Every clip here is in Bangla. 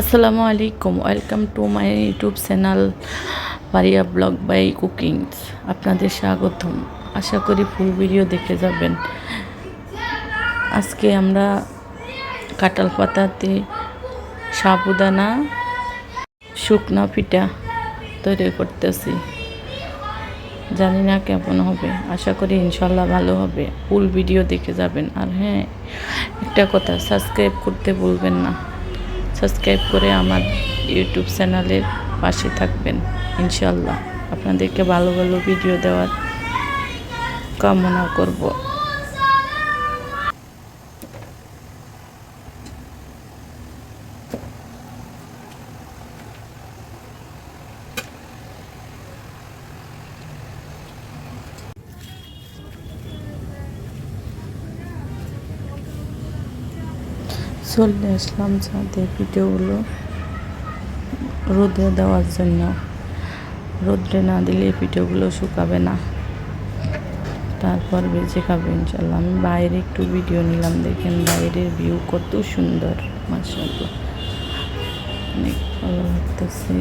আসসালামু আলাইকুম, welcome to my YouTube channel পারিয়া ব্লগ বাই কুকিংস। আপনাদের স্বাগতম। আশা করি ফুল ভিডিও দেখে যাবেন। আজকে আমরা কাঁঠাল পাতাতে সাবুদানা শুকনা পিঠা তৈরি করতেছি। জানি না কেমন হবে, আশা করি ইনশাল্লাহ ভালো হবে। ফুল ভিডিও দেখে যাবেন। আর হ্যাঁ, একটা কথা, সাবস্ক্রাইব করতে ভুলবেন না। সাবস্ক্রাইব করে আমার ইউটিউব চ্যানেলের পাশে থাকবেন। ইনশাল্লাহ আপনাদেরকে ভালো ভালো ভিডিও দেওয়ার কামনা করব। চলে আসলাম ছাদে ভিডিওগুলো রোদে দেওয়ার জন্য। রোদ্রে না দিলে ভিডিওগুলো শুকাবে না, তারপর বেজে খাবে ইনশাল্লাহ। আমি বাইরে একটু ভিডিও নিলাম, দেখেন বাইরের ভিউ কত সুন্দর, মাশাআল্লাহ অনেক ভালো লাগতেছে।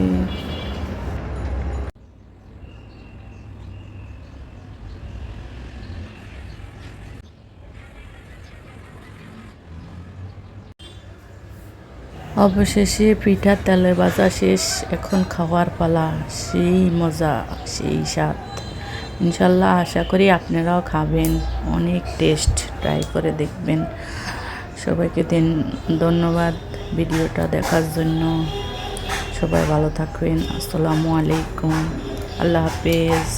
অবশেষে পিঠা তেলে ভাজা শেষ, এখন খাওয়ার পালা। সেই মজা, সেই স্বাদ। ইনশাল্লাহ আশা করি আপনারাও খাবেন, অনেক টেস্ট, ট্রাই করে দেখবেন। সবাইকে ধন্যবাদ ভিডিওটা দেখার জন্য। সবাই ভালো থাকবেন। আসসালামু আলাইকুম, আল্লাহ হাফেজ।